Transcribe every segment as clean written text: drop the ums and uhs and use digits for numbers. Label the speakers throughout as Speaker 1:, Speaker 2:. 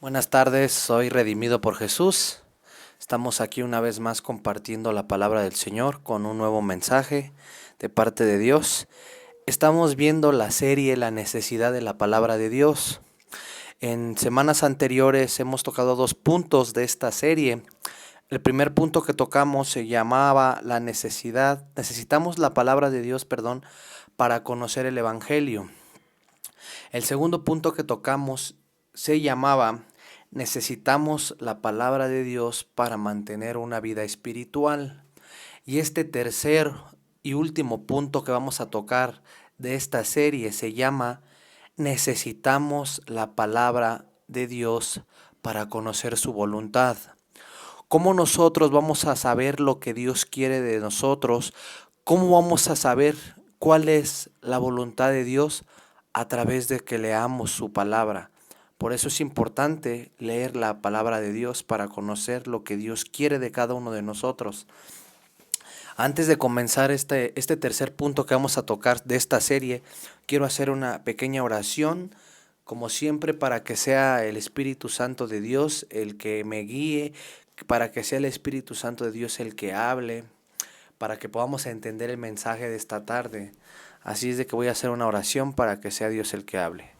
Speaker 1: Buenas tardes, soy Redimido por Jesús. Estamos aquí una vez más compartiendo la palabra del Señor con un nuevo mensaje de parte de Dios. Estamos viendo la serie La necesidad de la palabra de Dios. En semanas anteriores hemos tocado 2 puntos de esta serie. El primer punto que tocamos se llamaba necesitamos la palabra de Dios, para conocer el Evangelio. El segundo punto que tocamos se llamaba necesitamos la palabra de Dios para mantener una vida espiritual. Y este tercer y último punto que vamos a tocar de esta serie se llama necesitamos la palabra de Dios para conocer su voluntad. ¿Cómo nosotros vamos a saber lo que Dios quiere de nosotros? ¿Cómo vamos a saber cuál es la voluntad de Dios? A través de que leamos su palabra. Por eso es importante leer la palabra de Dios para conocer lo que Dios quiere de cada uno de nosotros. Antes de comenzar este tercer punto que vamos a tocar de esta serie, quiero hacer una pequeña oración, como siempre, para que sea el Espíritu Santo de Dios el que me guíe, para que sea el Espíritu Santo de Dios el que hable, para que podamos entender el mensaje de esta tarde. Así es de que voy a hacer una oración para que sea Dios el que hable.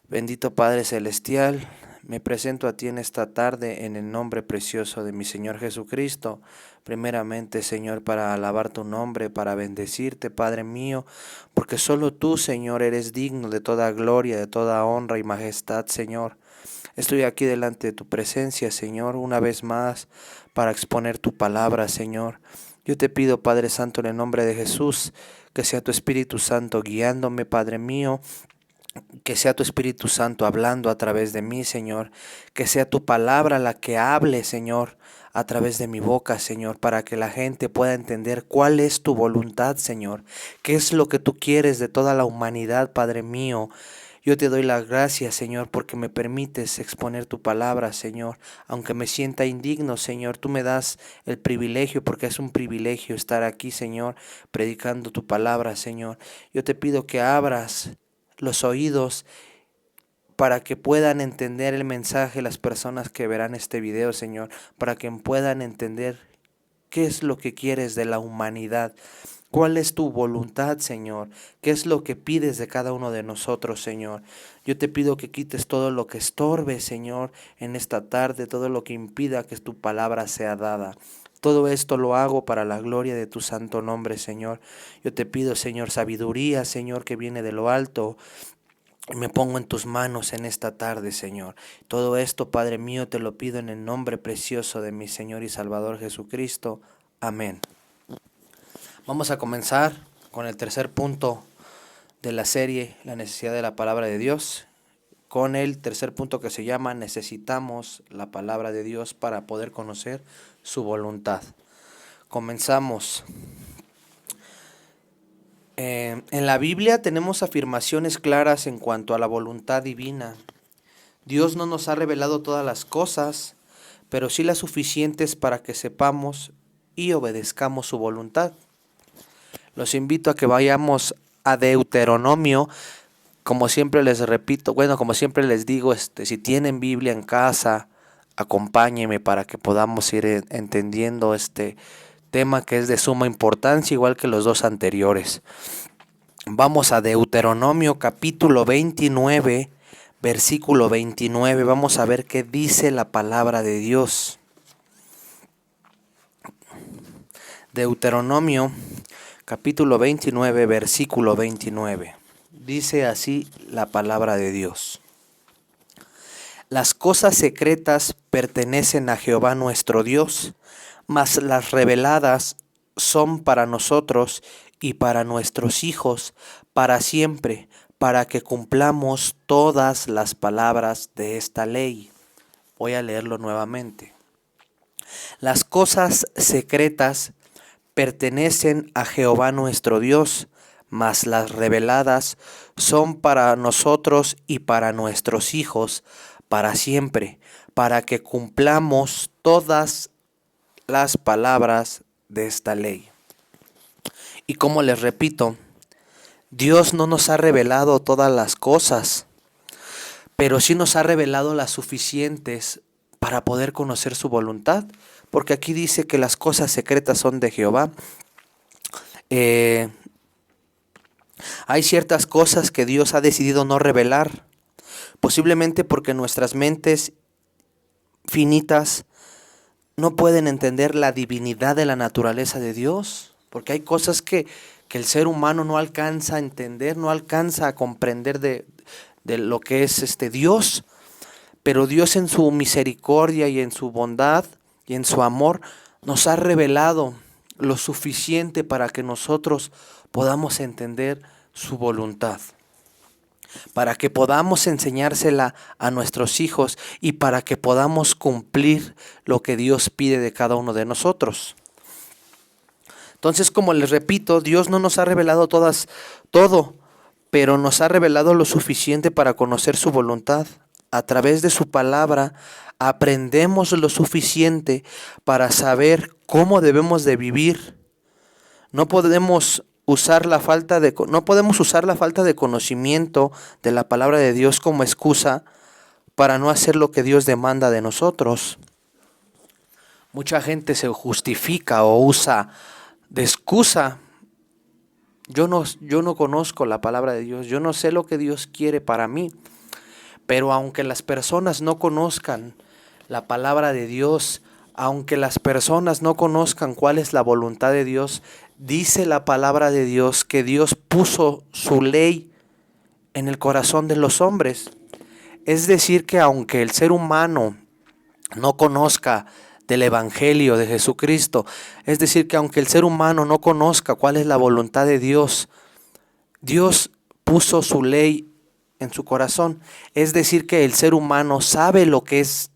Speaker 1: Bendito Padre Celestial, me presento a ti en esta tarde en el nombre precioso de mi Señor Jesucristo. Primeramente, Señor, para alabar tu nombre, para bendecirte, Padre mío, porque solo tú, Señor, eres digno de toda gloria, de toda honra y majestad, Señor. Estoy aquí delante de tu presencia, Señor, una vez más, para exponer tu palabra, Señor. Yo te pido, Padre Santo, en el nombre de Jesús, que sea tu Espíritu Santo guiándome, Padre mío, que sea tu Espíritu Santo hablando a través de mí, Señor, que sea tu palabra la que hable, Señor, a través de mi boca, Señor, para que la gente pueda entender cuál es tu voluntad, Señor, qué es lo que tú quieres de toda la humanidad, Padre mío. Yo te doy las gracias, Señor, porque me permites exponer tu palabra, Señor. Aunque me sienta indigno, Señor, tú me das el privilegio, porque es un privilegio estar aquí, Señor, predicando tu palabra, Señor. Yo te pido que abras los oídos para que puedan entender el mensaje las personas que verán este video, Señor, para que puedan entender qué es lo que quieres de la humanidad. ¿Cuál es tu voluntad, Señor? ¿Qué es lo que pides de cada uno de nosotros, Señor? Yo te pido que quites todo lo que estorbe, Señor, en esta tarde, todo lo que impida que tu palabra sea dada. Todo esto lo hago para la gloria de tu santo nombre, Señor. Yo te pido, Señor, sabiduría, Señor, que viene de lo alto. Me pongo en tus manos en esta tarde, Señor. Todo esto, Padre mío, te lo pido en el nombre precioso de mi Señor y Salvador Jesucristo. Amén. Vamos a comenzar con el tercer punto de la serie, la necesidad de la palabra de Dios, con el tercer punto que se llama necesitamos la palabra de Dios para poder conocer su voluntad. Comenzamos. En la Biblia tenemos afirmaciones claras en cuanto a la voluntad divina. Dios no nos ha revelado todas las cosas, pero sí las suficientes para que sepamos y obedezcamos su voluntad. Los invito a que vayamos a Deuteronomio, como siempre les repito, como siempre les digo, si tienen Biblia en casa, acompáñenme para que podamos ir entendiendo este tema que es de suma importancia, igual que los dos anteriores. Vamos a Deuteronomio capítulo 29, versículo 29. Vamos a ver qué dice la palabra de Dios. Deuteronomio capítulo 29, versículo 29. Dice así la palabra de Dios. Las cosas secretas pertenecen a Jehová nuestro Dios, mas las reveladas son para nosotros y para nuestros hijos, para siempre, para que cumplamos todas las palabras de esta ley. Voy a leerlo nuevamente. Las cosas secretas pertenecen a Jehová nuestro Dios, mas las reveladas son para nosotros y para nuestros hijos, para siempre, para que cumplamos todas las palabras de esta ley. Y como les repito, Dios no nos ha revelado todas las cosas, pero sí nos ha revelado las suficientes para poder conocer su voluntad, porque aquí dice que las cosas secretas son de Jehová. Hay ciertas cosas que Dios ha decidido no revelar, posiblemente porque nuestras mentes finitas no pueden entender la divinidad de la naturaleza de Dios, porque hay cosas que el ser humano no alcanza a entender, no alcanza a comprender de lo que es Dios, pero Dios en su misericordia y en su bondad y en su amor nos ha revelado lo suficiente para que nosotros podamos entender su voluntad, para que podamos enseñársela a nuestros hijos y para que podamos cumplir lo que Dios pide de cada uno de nosotros. Entonces, como les repito, Dios no nos ha revelado todo, pero nos ha revelado lo suficiente para conocer su voluntad. A través de su palabra aprendemos lo suficiente para saber cómo debemos de vivir. No podemos usar la falta de conocimiento de la palabra de Dios como excusa para no hacer lo que Dios demanda de nosotros. Mucha gente se justifica o usa de excusa. Yo no conozco la palabra de Dios, yo no sé lo que Dios quiere para mí. Pero aunque las personas no conozcan la palabra de Dios, aunque las personas no conozcan cuál es la voluntad de Dios, dice la palabra de Dios que Dios puso su ley en el corazón de los hombres. Es decir, que aunque el ser humano no conozca del Evangelio de Jesucristo, es decir, que aunque el ser humano no conozca cuál es la voluntad de Dios, Dios puso su ley en su corazón. Es decir, que el ser humano sabe lo que es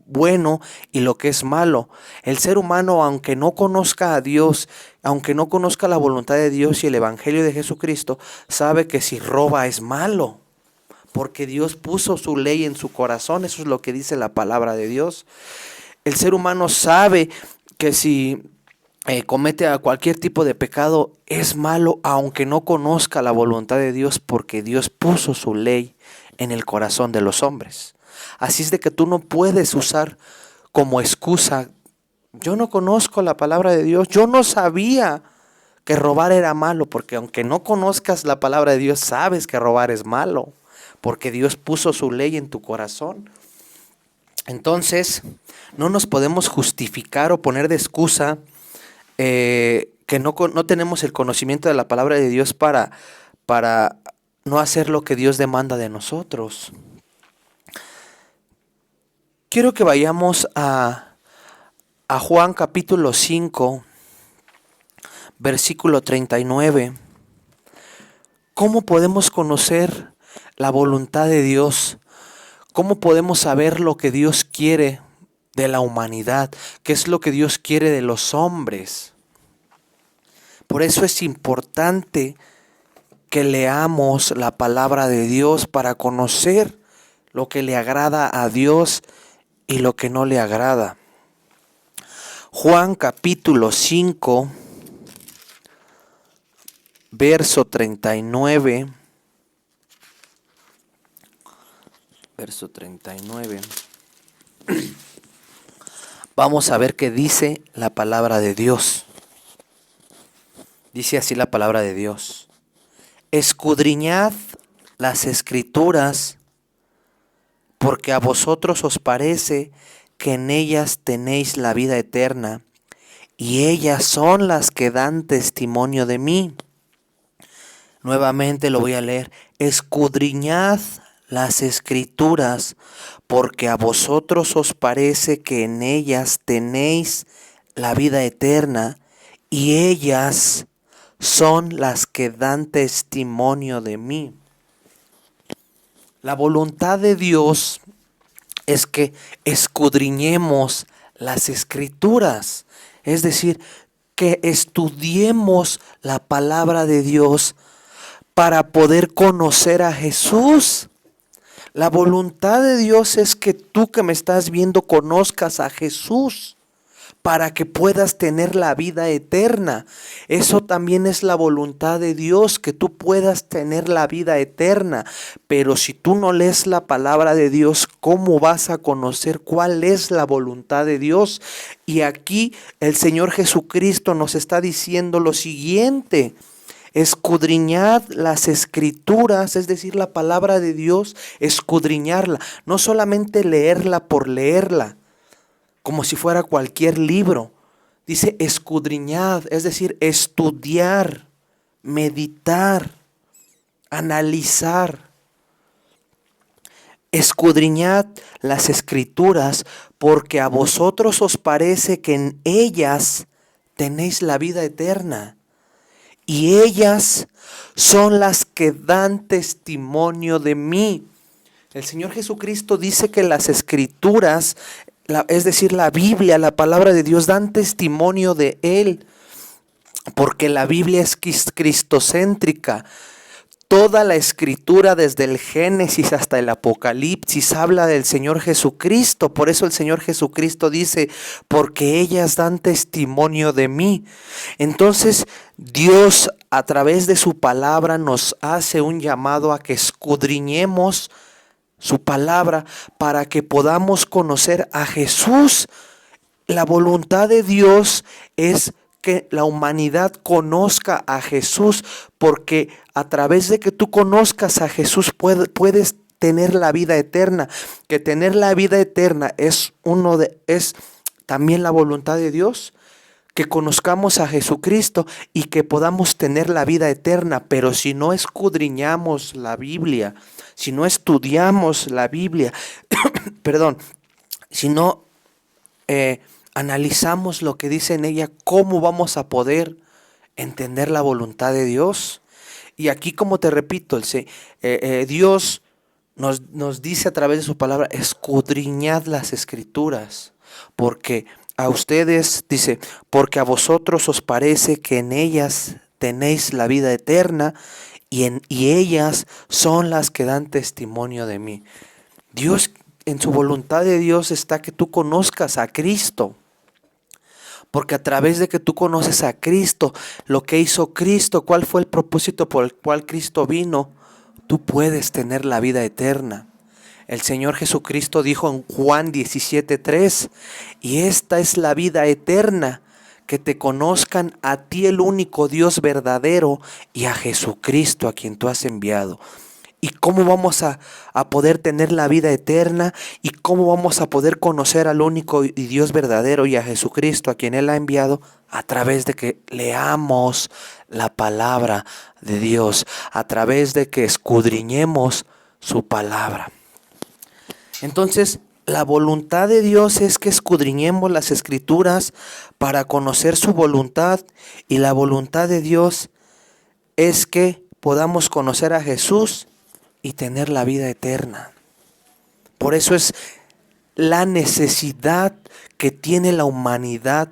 Speaker 1: bueno y lo que es malo. El ser humano, aunque no conozca a Dios, aunque no conozca la voluntad de Dios y el Evangelio de Jesucristo, sabe que si roba es malo, porque Dios puso su ley en su corazón. Eso es lo que dice la palabra de Dios. El ser humano sabe que si comete a cualquier tipo de pecado es malo, aunque no conozca la voluntad de Dios, porque Dios puso su ley en el corazón de los hombres. Así es de que tú no puedes usar como excusa: yo no conozco la palabra de Dios, yo no sabía que robar era malo, porque aunque no conozcas la palabra de Dios, sabes que robar es malo, porque Dios puso su ley en tu corazón. Entonces, no nos podemos justificar o poner de excusa que no tenemos el conocimiento de la palabra de Dios para no hacer lo que Dios demanda de nosotros. Quiero que vayamos a Juan capítulo 5, versículo 39. ¿Cómo podemos conocer la voluntad de Dios? ¿Cómo podemos saber lo que Dios quiere de la humanidad? ¿Qué es lo que Dios quiere de los hombres? Por eso es importante que leamos la palabra de Dios para conocer lo que le agrada a Dios y lo que no le agrada. Juan capítulo 5, verso 39. Verso 39. Vamos a ver qué dice la palabra de Dios. Dice así la palabra de Dios: escudriñad las Escrituras, porque a vosotros os parece que en ellas tenéis la vida eterna, y ellas son las que dan testimonio de mí. Nuevamente lo voy a leer: escudriñad las Escrituras, porque a vosotros os parece que en ellas tenéis la vida eterna, y ellas son las que dan testimonio de mí. La voluntad de Dios es que escudriñemos las Escrituras, es decir, que estudiemos la palabra de Dios para poder conocer a Jesús. La voluntad de Dios es que tú que me estás viendo conozcas a Jesús, para que puedas tener la vida eterna. Eso también es la voluntad de Dios, que tú puedas tener la vida eterna. Pero si tú no lees la palabra de Dios, ¿cómo vas a conocer cuál es la voluntad de Dios? Y aquí el Señor Jesucristo nos está diciendo lo siguiente: escudriñad las escrituras, es decir, la palabra de Dios, escudriñarla, no solamente leerla por leerla, como si fuera cualquier libro. Dice escudriñad, es decir, estudiar, meditar, analizar. Escudriñad las escrituras, porque a vosotros os parece que en ellas tenéis la vida eterna. Y ellas son las que dan testimonio de mí. El Señor Jesucristo dice que las escrituras, es decir, la Biblia, la palabra de Dios, dan testimonio de Él. Porque la Biblia es cristocéntrica. Toda la escritura, desde el Génesis hasta el Apocalipsis, habla del Señor Jesucristo. Por eso el Señor Jesucristo dice, porque ellas dan testimonio de mí. Entonces, Dios a través de su palabra nos hace un llamado a que escudriñemos su palabra para que podamos conocer a Jesús. La voluntad de Dios es que la humanidad conozca a Jesús, porque a través de que tú conozcas a Jesús puedes tener la vida eterna. Que tener la vida eterna es también la voluntad de Dios, que conozcamos a Jesucristo y que podamos tener la vida eterna. Pero si no escudriñamos la Biblia, si no estudiamos la Biblia, perdón, si no analizamos lo que dice en ella, ¿cómo vamos a poder entender la voluntad de Dios? Y aquí, como te repito, Dios nos dice a través de su palabra, escudriñad las escrituras, porque a ustedes, dice, porque a vosotros os parece que en ellas tenéis la vida eterna y ellas son las que dan testimonio de mí. Dios, en su voluntad de Dios está que tú conozcas a Cristo. Porque a través de que tú conoces a Cristo, lo que hizo Cristo, cuál fue el propósito por el cual Cristo vino, tú puedes tener la vida eterna. El Señor Jesucristo dijo en Juan 17:3, y esta es la vida eterna, que te conozcan a ti, el único Dios verdadero, y a Jesucristo a quien tú has enviado. ¿Y cómo vamos a poder tener la vida eterna? ¿Y cómo vamos a poder conocer al único y Dios verdadero y a Jesucristo a quien Él ha enviado? A través de que leamos la palabra de Dios, a través de que escudriñemos su palabra. Entonces, la voluntad de Dios es que escudriñemos las escrituras para conocer su voluntad, y la voluntad de Dios es que podamos conocer a Jesús y tener la vida eterna. Por eso es la necesidad que tiene la humanidad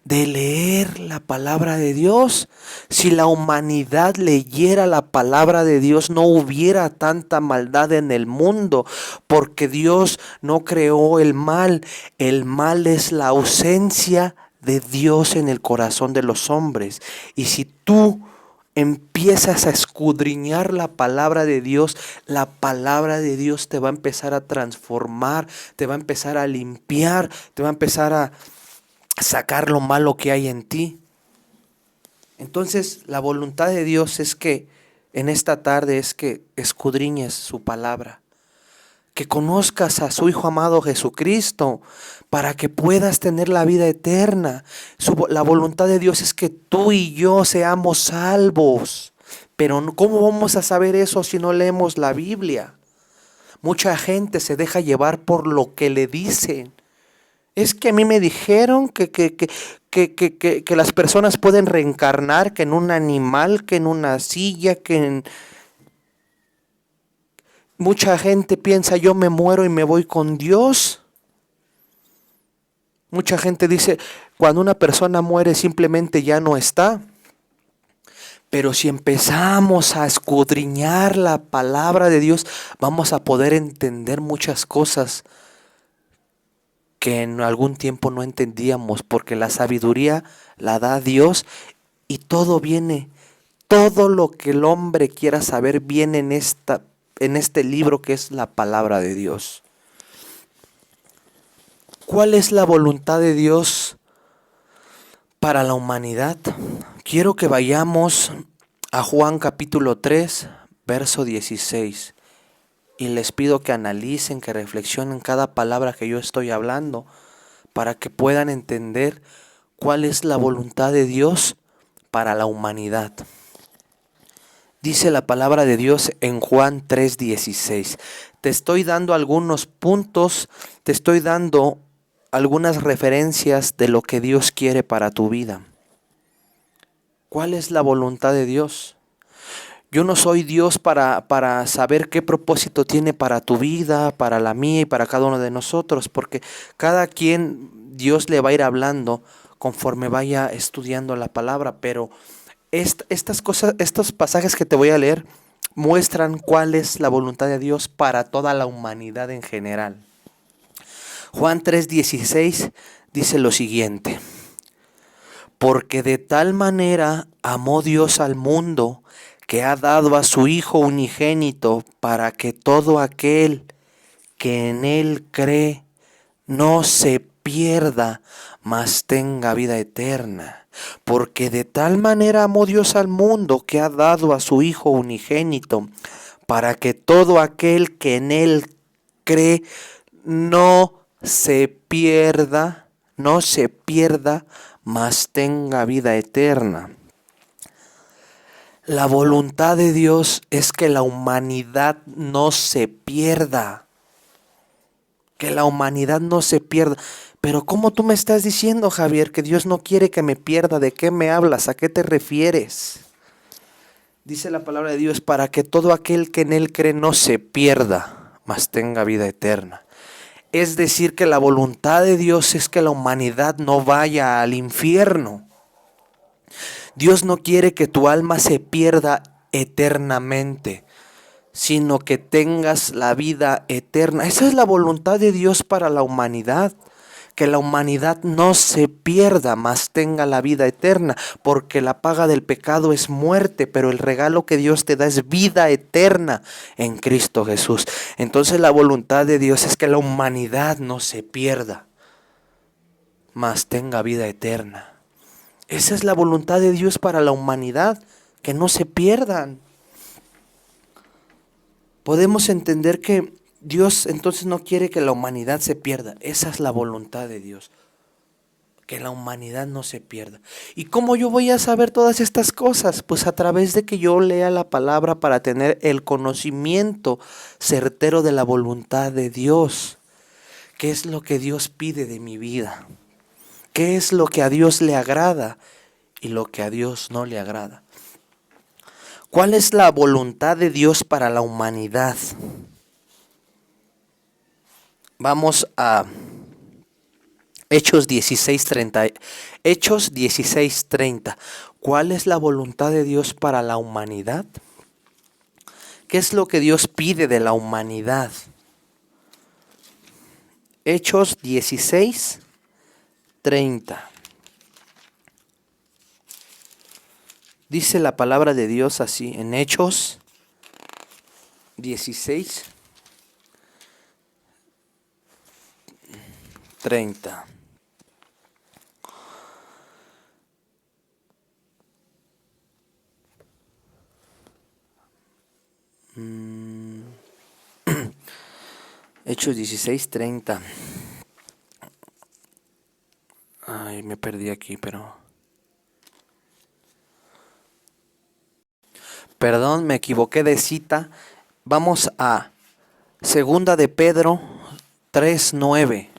Speaker 1: de leer la palabra de Dios. Si la humanidad leyera la palabra de Dios, no hubiera tanta maldad en el mundo, porque Dios no creó el mal. El mal es la ausencia de Dios en el corazón de los hombres. Y si tú empiezas a escudriñar la palabra de Dios, la palabra de Dios te va a empezar a transformar, te va a empezar a limpiar, te va a empezar a sacar lo malo que hay en ti. Entonces, la voluntad de Dios es que en esta tarde es que escudriñes su palabra, que conozcas a su Hijo amado Jesucristo, para que puedas tener la vida eterna. La voluntad de Dios es que tú y yo seamos salvos. Pero ¿cómo vamos a saber eso si no leemos la Biblia? Mucha gente se deja llevar por lo que le dicen. Es que a mí me dijeron que las personas pueden reencarnar, que en un animal, que en una silla, Mucha gente piensa, yo me muero y me voy con Dios. Mucha gente dice, cuando una persona muere simplemente ya no está. Pero si empezamos a escudriñar la palabra de Dios, vamos a poder entender muchas cosas que en algún tiempo no entendíamos, porque la sabiduría la da Dios y todo viene, todo lo que el hombre quiera saber viene en este libro que es la palabra de Dios. ¿Cuál es la voluntad de Dios para la humanidad? Quiero que vayamos a Juan capítulo 3, verso 16. Y les pido que analicen, que reflexionen cada palabra que yo estoy hablando para que puedan entender cuál es la voluntad de Dios para la humanidad. Dice la palabra de Dios en Juan 3:16. Te estoy dando algunos puntos, te estoy dando algunas referencias de lo que Dios quiere para tu vida. ¿Cuál es la voluntad de Dios? Yo no soy Dios para saber qué propósito tiene para tu vida, para la mía y para cada uno de nosotros, porque cada quien Dios le va a ir hablando conforme vaya estudiando la palabra, pero estas cosas, estos pasajes que te voy a leer muestran cuál es la voluntad de Dios para toda la humanidad en general. Juan 3:16 dice lo siguiente: porque de tal manera amó Dios al mundo, que ha dado a su Hijo unigénito, para que todo aquel que en Él cree no se pierda, mas tenga vida eterna. Porque de tal manera amó Dios al mundo, que ha dado a su Hijo unigénito, para que todo aquel que en Él cree no se pierda, mas tenga vida eterna. La voluntad de Dios es que la humanidad no se pierda. Que la humanidad no se pierda. Pero ¿cómo tú me estás diciendo, Javier, que Dios no quiere que me pierda? ¿De qué me hablas? ¿A qué te refieres? Dice la palabra de Dios, para que todo aquel que en Él cree no se pierda, mas tenga vida eterna. Es decir, que la voluntad de Dios es que la humanidad no vaya al infierno. Dios no quiere que tu alma se pierda eternamente, sino que tengas la vida eterna. Esa es la voluntad de Dios para la humanidad, que la humanidad no se pierda, mas tenga la vida eterna, porque la paga del pecado es muerte, pero el regalo que Dios te da es vida eterna en Cristo Jesús. Entonces la voluntad de Dios es que la humanidad no se pierda, mas tenga vida eterna. Esa es la voluntad de Dios para la humanidad, que no se pierdan. Podemos entender que Dios entonces no quiere que la humanidad se pierda. Esa es la voluntad de Dios, que la humanidad no se pierda. ¿Y cómo yo voy a saber todas estas cosas? Pues a través de que yo lea la palabra para tener el conocimiento certero de la voluntad de Dios. ¿Qué es lo que Dios pide de mi vida? ¿Qué es lo que a Dios le agrada y lo que a Dios no le agrada? ¿Cuál es la voluntad de Dios para la humanidad? Vamos a Hechos 16:30. Hechos 16:30. ¿Cuál es la voluntad de Dios para la humanidad? ¿Qué es lo que Dios pide de la humanidad? Hechos 16:30. Dice la palabra de Dios así, en Hechos 16:30. Hechos 16:30. Ay, me perdí aquí, pero... Perdón, me equivoqué de cita. Vamos a Segunda de Pedro 3:9.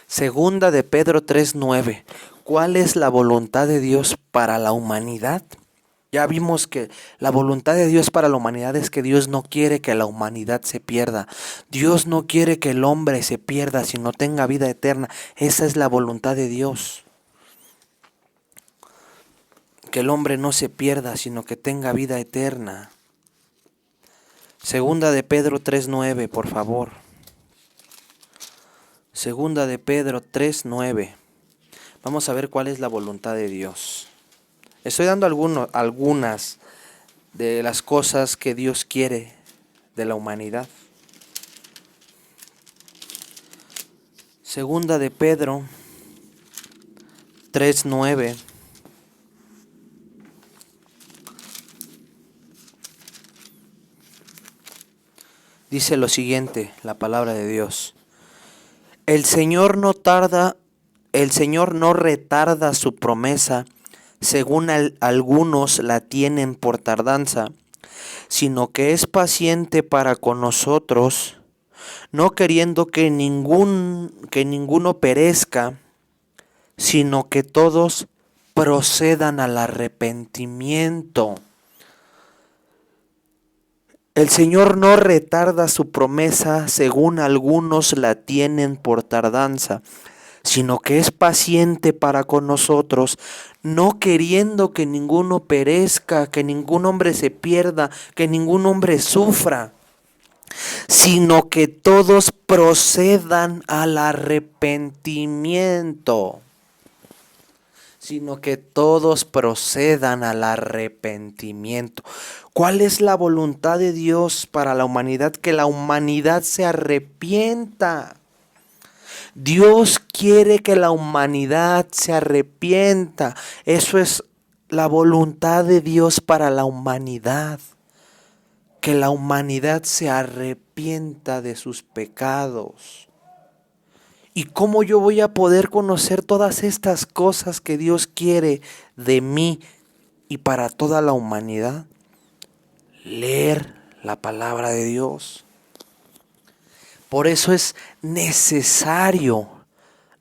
Speaker 1: Segunda de Pedro 3:9. ¿Cuál es la voluntad de Dios para la humanidad? Ya vimos que la voluntad de Dios para la humanidad es que Dios no quiere que la humanidad se pierda. Dios no quiere que el hombre se pierda, sino tenga vida eterna. Esa es la voluntad de Dios. Que el hombre no se pierda, sino que tenga vida eterna. Segunda de Pedro 3:9, por favor. Segunda de Pedro 3:9. Vamos a ver cuál es la voluntad de Dios. Estoy dando algunas de las cosas que Dios quiere de la humanidad. Segunda de Pedro 3:9. Dice lo siguiente, la palabra de Dios. El Señor no retarda su promesa, según algunos la tienen por tardanza, sino que es paciente para con nosotros, no queriendo que ninguno perezca, sino que todos procedan al arrepentimiento. El Señor no retarda su promesa, según algunos la tienen por tardanza, sino que es paciente para con nosotros, no queriendo que ninguno perezca, que ningún hombre se pierda, que ningún hombre sufra, sino que todos procedan al arrepentimiento. Sino que todos procedan al arrepentimiento. ¿Cuál es la voluntad de Dios para la humanidad? Que la humanidad se arrepienta. Dios quiere que la humanidad se arrepienta. Eso es la voluntad de Dios para la humanidad. Que la humanidad se arrepienta de sus pecados. ¿Y cómo yo voy a poder conocer todas estas cosas que Dios quiere de mí y para toda la humanidad? Leer la palabra de Dios. Por eso es necesario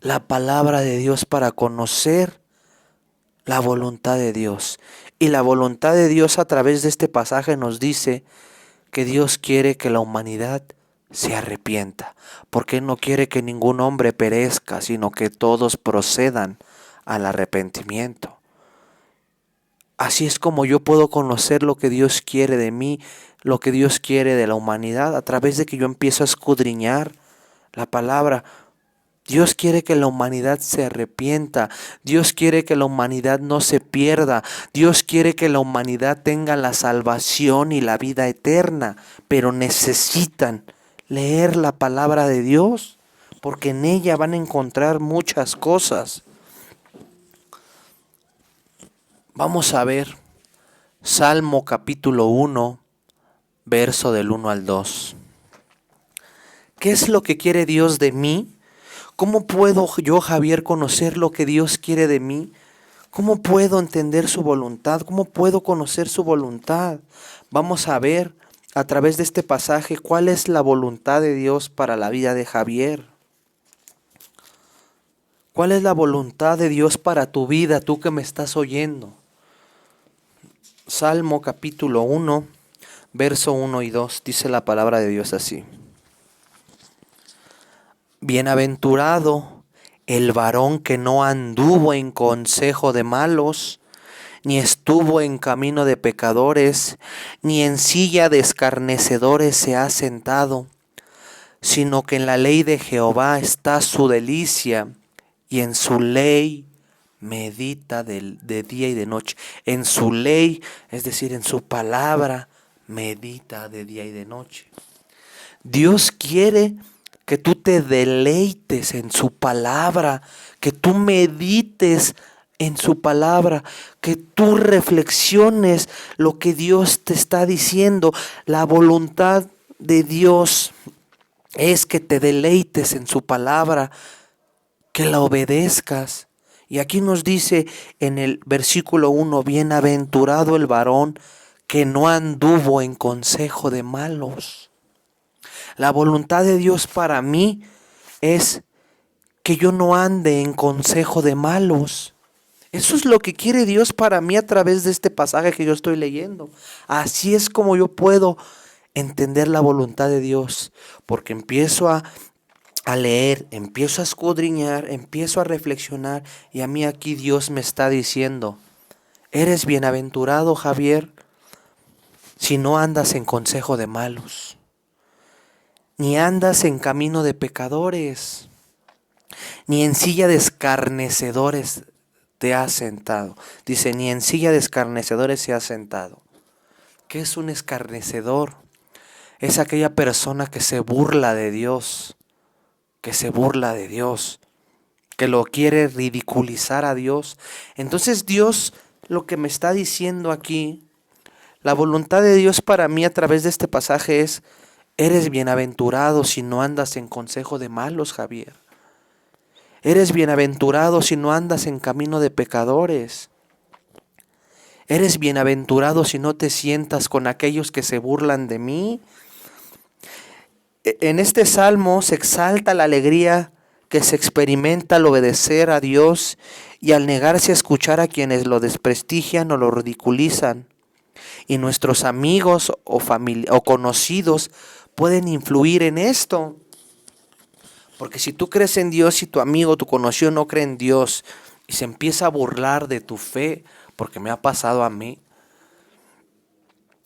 Speaker 1: la palabra de Dios para conocer la voluntad de Dios. Y la voluntad de Dios a través de este pasaje nos dice que Dios quiere que la humanidad se arrepienta, porque no quiere que ningún hombre perezca, sino que todos procedan al arrepentimiento. Así es como yo puedo conocer lo que Dios quiere de mí, lo que Dios quiere de la humanidad, a través de que yo empiezo a escudriñar la palabra. Dios quiere que la humanidad se arrepienta. Dios quiere que la humanidad no se pierda. Dios quiere que la humanidad tenga la salvación y la vida eterna, pero necesitan leer la palabra de Dios, porque en ella van a encontrar muchas cosas. Vamos a ver Salmo capítulo 1, verso del 1 al 2. ¿Qué es lo que quiere Dios de mí? ¿Cómo puedo yo, Javier, conocer lo que Dios quiere de mí? ¿Cómo puedo entender su voluntad? ¿Cómo puedo conocer su voluntad? Vamos a ver a través de este pasaje cuál es la voluntad de Dios para la vida de Javier. ¿Cuál es la voluntad de Dios para tu vida, tú que me estás oyendo? Salmo capítulo 1, verso 1 y 2, dice la palabra de Dios así. Bienaventurado el varón que no anduvo en consejo de malos, ni estuvo en camino de pecadores, ni en silla de escarnecedores se ha sentado, sino que en la ley de Jehová está su delicia, y en su ley medita de día y de noche. En su ley, es decir, en su palabra, medita de día y de noche. Dios quiere que tú te deleites en su palabra, que tú medites en su palabra, que tú reflexiones lo que Dios te está diciendo. La voluntad de Dios es que te deleites en su palabra, que la obedezcas. Y aquí nos dice en el versículo 1, bienaventurado el varón que no anduvo en consejo de malos. La voluntad de Dios para mí es que yo no ande en consejo de malos. Eso es lo que quiere Dios para mí a través de este pasaje que yo estoy leyendo. Así es como yo puedo entender la voluntad de Dios, porque empiezo a leer, empiezo a escudriñar, empiezo a reflexionar, y a mí aquí Dios me está diciendo: eres bienaventurado, Javier, si no andas en consejo de malos, ni andas en camino de pecadores. Ni en silla de escarnecedores te has sentado. Dice, ni en silla de escarnecedores se ha sentado. ¿Qué es un escarnecedor? Es aquella persona que se burla de Dios, que se burla de Dios, que lo quiere ridiculizar a Dios. Entonces Dios lo que me está diciendo aquí, la voluntad de Dios para mí a través de este pasaje es, eres bienaventurado si no andas en consejo de malos, Javier. Eres bienaventurado si no andas en camino de pecadores. Eres bienaventurado si no te sientas con aquellos que se burlan de mí. En este salmo se exalta la alegría que se experimenta al obedecer a Dios y al negarse a escuchar a quienes lo desprestigian o lo ridiculizan. Y nuestros amigos o conocidos pueden influir en esto. Porque si tú crees en Dios y tu amigo, tu conocido no cree en Dios y se empieza a burlar de tu fe, porque me ha pasado a mí,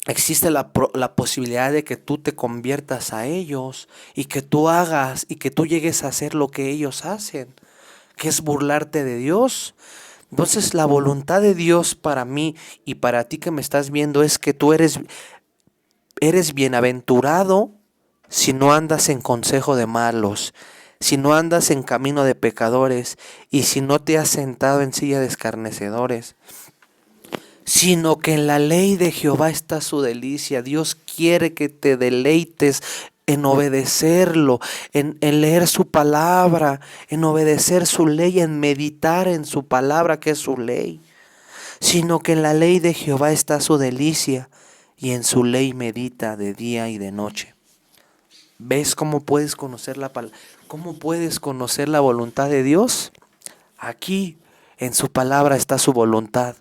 Speaker 1: existe la posibilidad de que tú te conviertas a ellos y que tú hagas y que tú llegues a hacer lo que ellos hacen, que es burlarte de Dios. Entonces la voluntad de Dios para mí y para ti que me estás viendo es que tú eres bienaventurado si no andas en consejo de malos, si no andas en camino de pecadores y si no te has sentado en silla de escarnecedores, sino que en la ley de Jehová está su delicia. Dios quiere que te deleites en obedecerlo, en leer su palabra, en obedecer su ley, en meditar en su palabra que es su ley. Sino que en la ley de Jehová está su delicia y en su ley medita de día y de noche. ¿Ves cómo puedes conocer la palabra? ¿Cómo puedes conocer la voluntad de Dios? Aquí en su palabra está su voluntad.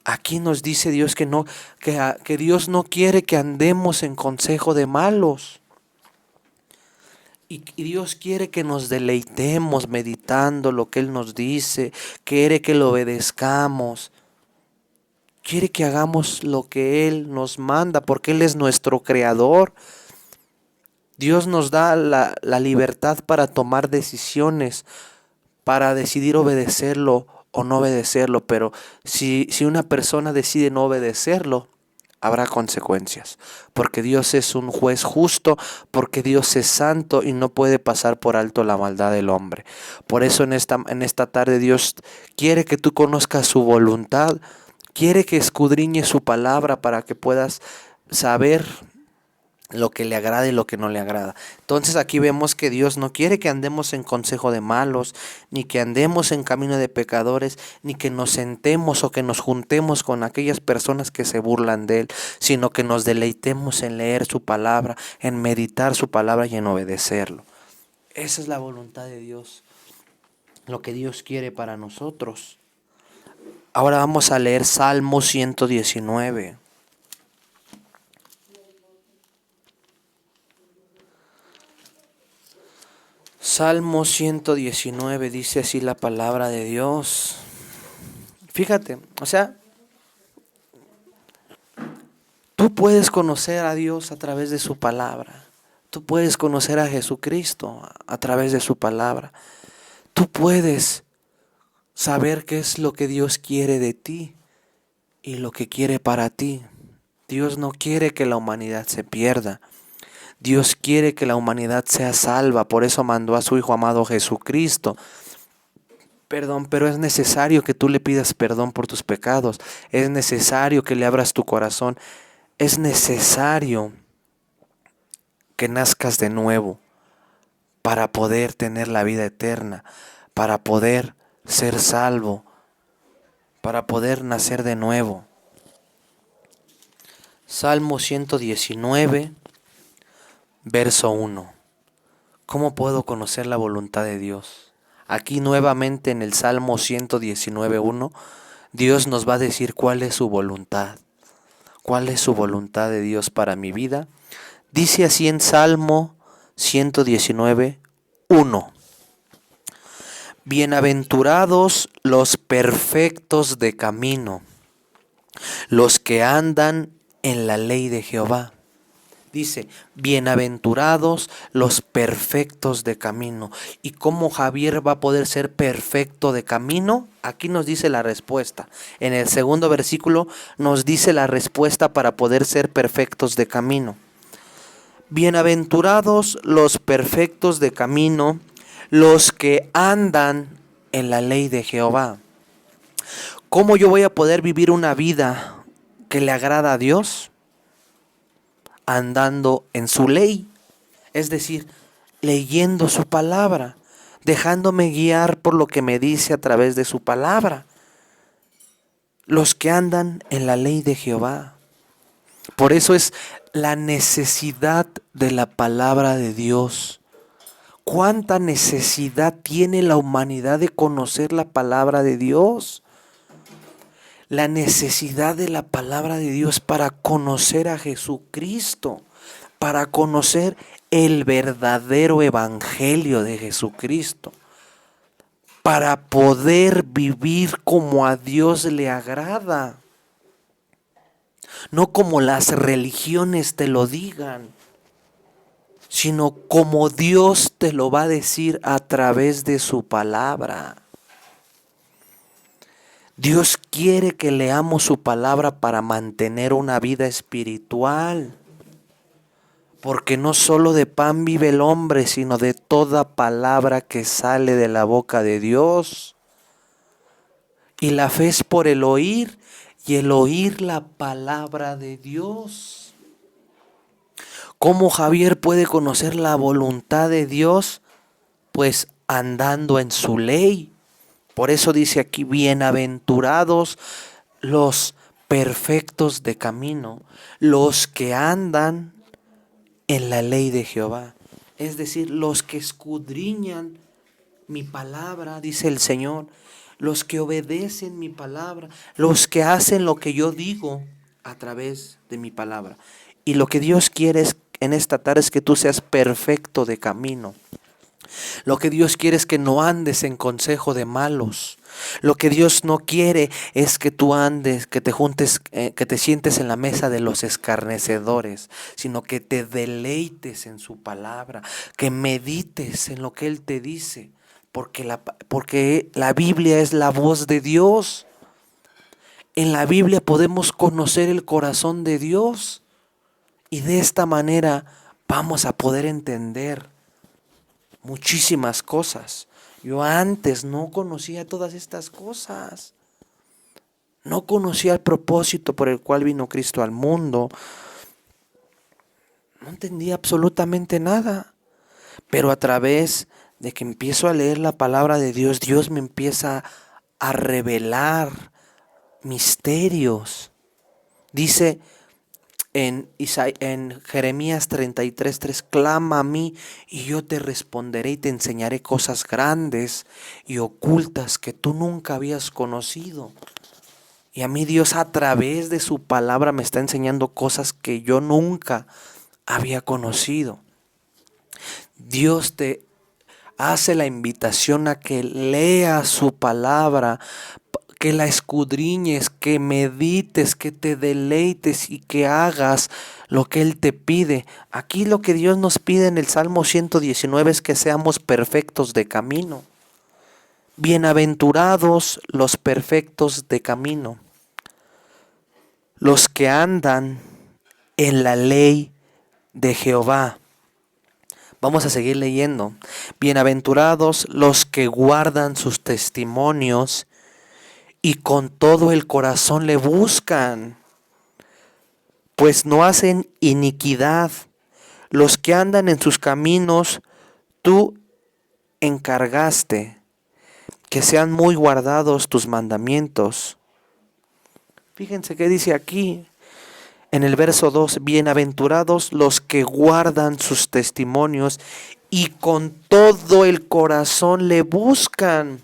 Speaker 1: Aquí nos dice Dios que Dios no quiere que andemos en consejo de malos. Y Dios quiere que nos deleitemos meditando lo que Él nos dice, quiere que lo obedezcamos, quiere que hagamos lo que Él nos manda, porque Él es nuestro creador. Dios nos da la libertad para tomar decisiones, para decidir obedecerlo o no obedecerlo, pero si una persona decide no obedecerlo, habrá consecuencias, porque Dios es un juez justo, porque Dios es santo y no puede pasar por alto la maldad del hombre. Por eso en esta tarde Dios quiere que tú conozcas su voluntad, quiere que escudriñes su palabra para que puedas saber lo que le agrada y lo que no le agrada. Entonces aquí vemos que Dios no quiere que andemos en consejo de malos, ni que andemos en camino de pecadores, ni que nos sentemos o que nos juntemos con aquellas personas que se burlan de Él, sino que nos deleitemos en leer su palabra, en meditar su palabra y en obedecerlo. Esa es la voluntad de Dios, lo que Dios quiere para nosotros. Ahora vamos a leer Salmo 119. Salmo 119 dice así la palabra de Dios. Fíjate, o sea, tú puedes conocer a Dios a través de su palabra. Tú puedes conocer a Jesucristo a través de su palabra. Tú puedes saber qué es lo que Dios quiere de ti y lo que quiere para ti. Dios no quiere que la humanidad se pierda. Dios quiere que la humanidad sea salva, por eso mandó a su Hijo amado Jesucristo. Pero es necesario que tú le pidas perdón por tus pecados. Es necesario que le abras tu corazón. Es necesario que nazcas de nuevo para poder tener la vida eterna, para poder ser salvo, para poder nacer de nuevo. Salmo 119. Verso 1. ¿Cómo puedo conocer la voluntad de Dios? Aquí nuevamente en el Salmo 119.1, Dios nos va a decir cuál es su voluntad. ¿Cuál es su voluntad de Dios para mi vida? Dice así en Salmo 119.1. Bienaventurados los perfectos de camino, los que andan en la ley de Jehová. Dice, bienaventurados los perfectos de camino. ¿Y cómo Javier va a poder ser perfecto de camino? Aquí nos dice la respuesta. En el segundo versículo nos dice la respuesta para poder ser perfectos de camino. Bienaventurados los perfectos de camino, los que andan en la ley de Jehová. ¿Cómo yo voy a poder vivir una vida que le agrada a Dios? Andando en su ley, es decir, leyendo su palabra, dejándome guiar por lo que me dice a través de su palabra. Los que andan en la ley de Jehová. Por eso es la necesidad de la palabra de Dios. ¿Cuánta necesidad tiene la humanidad de conocer la palabra de Dios? La necesidad de la palabra de Dios para conocer a Jesucristo, para conocer el verdadero evangelio de Jesucristo, para poder vivir como a Dios le agrada, no como las religiones te lo digan, sino como Dios te lo va a decir a través de su palabra. Dios quiere que leamos su palabra para mantener una vida espiritual. Porque no solo de pan vive el hombre, sino de toda palabra que sale de la boca de Dios. Y la fe es por el oír, y el oír la palabra de Dios. ¿Cómo Javier puede conocer la voluntad de Dios? Pues andando en su ley. Por eso dice aquí, bienaventurados los perfectos de camino, los que andan en la ley de Jehová. Es decir, los que escudriñan mi palabra, dice el Señor, los que obedecen mi palabra, los que hacen lo que yo digo a través de mi palabra. Y lo que Dios quiere en esta tarde es que tú seas perfecto de camino. Lo que Dios quiere es que no andes en consejo de malos. Lo que Dios no quiere es que tú andes, que te juntes, que te sientes en la mesa de los escarnecedores, sino que te deleites en su palabra, que medites en lo que Él te dice, porque la Biblia es la voz de Dios. En la Biblia podemos conocer el corazón de Dios y de esta manera vamos a poder entender muchísimas cosas. Yo antes no conocía todas estas cosas. No conocía el propósito por el cual vino Cristo al mundo. No entendía absolutamente nada. Pero a través de que empiezo a leer la palabra de Dios, Dios me empieza a revelar misterios. Dice en Jeremías 33:3, clama a mí y yo te responderé y te enseñaré cosas grandes y ocultas que tú nunca habías conocido. Y a mí Dios a través de su palabra me está enseñando cosas que yo nunca había conocido. Dios te hace la invitación a que leas su palabra, que la escudriñes, que medites, que te deleites y que hagas lo que Él te pide. Aquí lo que Dios nos pide en el Salmo 119 es que seamos perfectos de camino. Bienaventurados los perfectos de camino, los que andan en la ley de Jehová. Vamos a seguir leyendo. Bienaventurados los que guardan sus testimonios y con todo el corazón le buscan, pues no hacen iniquidad. Los que andan en sus caminos, tú encargaste que sean muy guardados tus mandamientos. Fíjense qué dice aquí en el verso 2, bienaventurados los que guardan sus testimonios y con todo el corazón le buscan.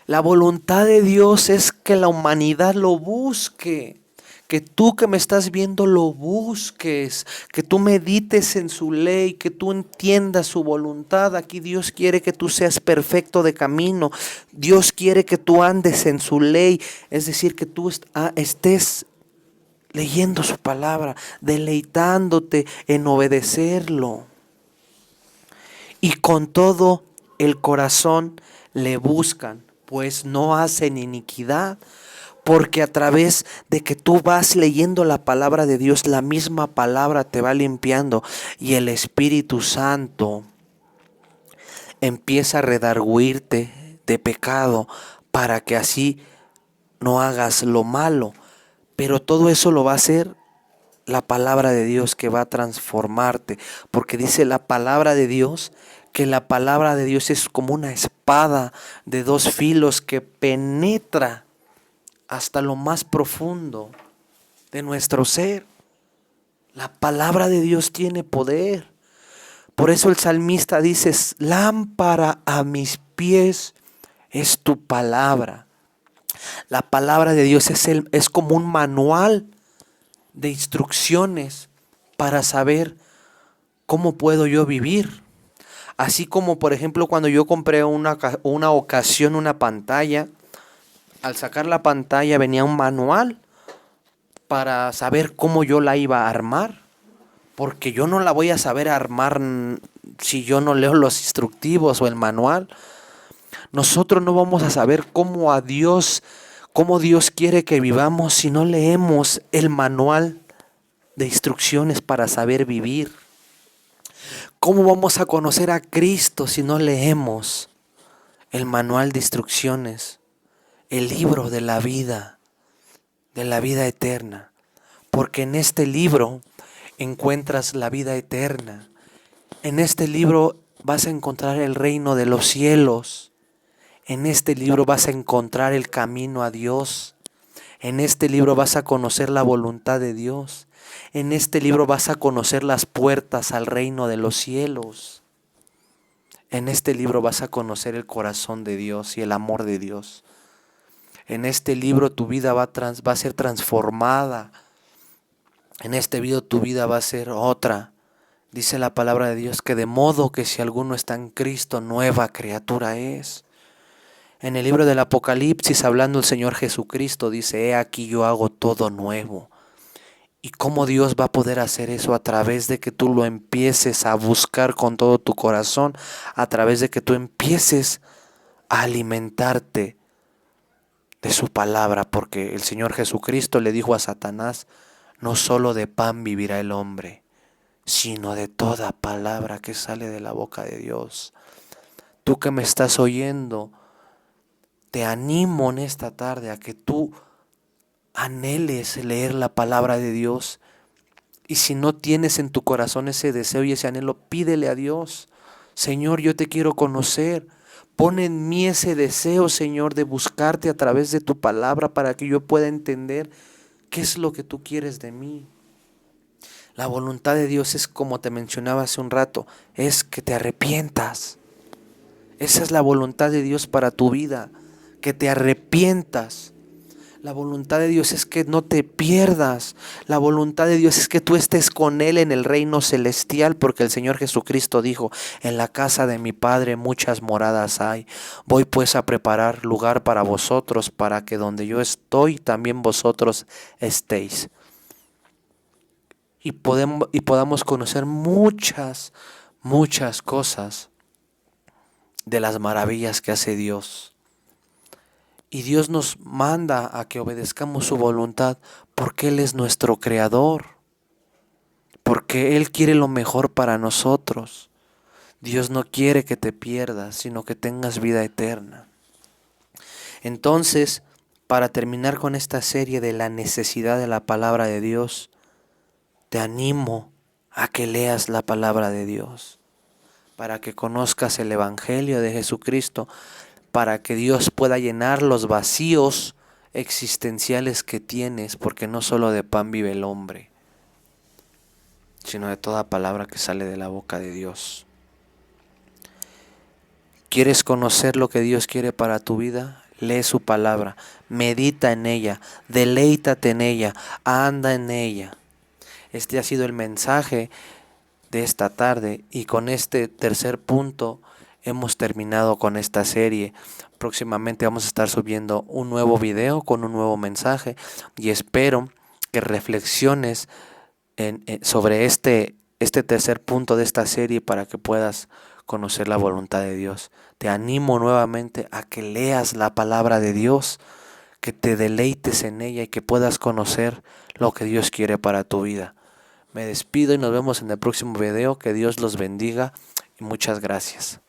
Speaker 1: La voluntad de Dios es que la humanidad lo busque, que tú que me estás viendo lo busques, que tú medites en su ley, que tú entiendas su voluntad. Aquí Dios quiere que tú seas perfecto de camino. Dios quiere que tú andes en su ley, es decir, que tú estés leyendo su palabra, deleitándote en obedecerlo. Y con todo el corazón le buscan, pues no hacen iniquidad. Porque a través de que tú vas leyendo la palabra de Dios, la misma palabra te va limpiando y el Espíritu Santo empieza a redarguirte de pecado para que así no hagas lo malo. Pero todo eso lo va a hacer la palabra de Dios, que va a transformarte. Porque dice la palabra de Dios que la palabra de Dios es como una espada de dos filos que penetra hasta lo más profundo de nuestro ser. La palabra de Dios tiene poder. Por eso el salmista dice: lámpara a mis pies es tu palabra. La palabra de Dios es como un manual de instrucciones para saber cómo puedo yo vivir. Así como, por ejemplo, cuando yo compré una ocasión una pantalla, al sacar la pantalla venía un manual para saber cómo yo la iba a armar. Porque yo no la voy a saber armar si yo no leo los instructivos o el manual. Nosotros no vamos a saber cómo Dios quiere que vivamos si no leemos el manual de instrucciones para saber vivir. ¿Cómo vamos a conocer a Cristo si no leemos el manual de instrucciones, el libro de la vida eterna? Porque en este libro encuentras la vida eterna. En este libro vas a encontrar el reino de los cielos. En este libro vas a encontrar el camino a Dios. En este libro vas a conocer la voluntad de Dios. En este libro vas a conocer las puertas al reino de los cielos. En este libro vas a conocer el corazón de Dios y el amor de Dios. En este libro tu vida va a ser transformada. En este video tu vida va a ser otra. Dice la palabra de Dios que de modo que si alguno está en Cristo, nueva criatura es. En el libro del Apocalipsis, hablando el Señor Jesucristo, dice: he aquí yo hago todo nuevo. ¿Y cómo Dios va a poder hacer eso? A través de que tú lo empieces a buscar con todo tu corazón, a través de que tú empieces a alimentarte de su palabra, porque el Señor Jesucristo le dijo a Satanás: no solo de pan vivirá el hombre, sino de toda palabra que sale de la boca de Dios. Tú que me estás oyendo, te animo en esta tarde a que tú anheles leer la palabra de Dios. Y si no tienes en tu corazón ese deseo y ese anhelo, pídele a Dios: Señor, yo te quiero conocer. Pon en mí ese deseo, Señor, de buscarte a través de tu palabra para que yo pueda entender qué es lo que tú quieres de mí. La voluntad de Dios es, como te mencionaba hace un rato, es que te arrepientas. Esa es la voluntad de Dios para tu vida, que te arrepientas. La voluntad de Dios es que no te pierdas. La voluntad de Dios es que tú estés con Él en el reino celestial, porque el Señor Jesucristo dijo: en la casa de mi Padre muchas moradas hay. Voy pues a preparar lugar para vosotros, para que donde yo estoy también vosotros estéis. Y podamos conocer muchas cosas de las maravillas que hace Dios. Y Dios nos manda a que obedezcamos su voluntad porque Él es nuestro creador, porque Él quiere lo mejor para nosotros. Dios no quiere que te pierdas, sino que tengas vida eterna. Entonces, para terminar con esta serie de la necesidad de la palabra de Dios, te animo a que leas la palabra de Dios, para que conozcas el Evangelio de Jesucristo, para que Dios pueda llenar los vacíos existenciales que tienes, porque no solo de pan vive el hombre, sino de toda palabra que sale de la boca de Dios. ¿Quieres conocer lo que Dios quiere para tu vida? Lee su palabra, medita en ella, deleítate en ella, anda en ella. Este ha sido el mensaje de esta tarde, y con este tercer punto hemos terminado con esta serie. Próximamente vamos a estar subiendo un nuevo video con un nuevo mensaje, y espero que reflexiones sobre este tercer punto de esta serie para que puedas conocer la voluntad de Dios. Te animo nuevamente a que leas la palabra de Dios, que te deleites en ella y que puedas conocer lo que Dios quiere para tu vida. Me despido y nos vemos en el próximo video. Que Dios los bendiga y muchas gracias.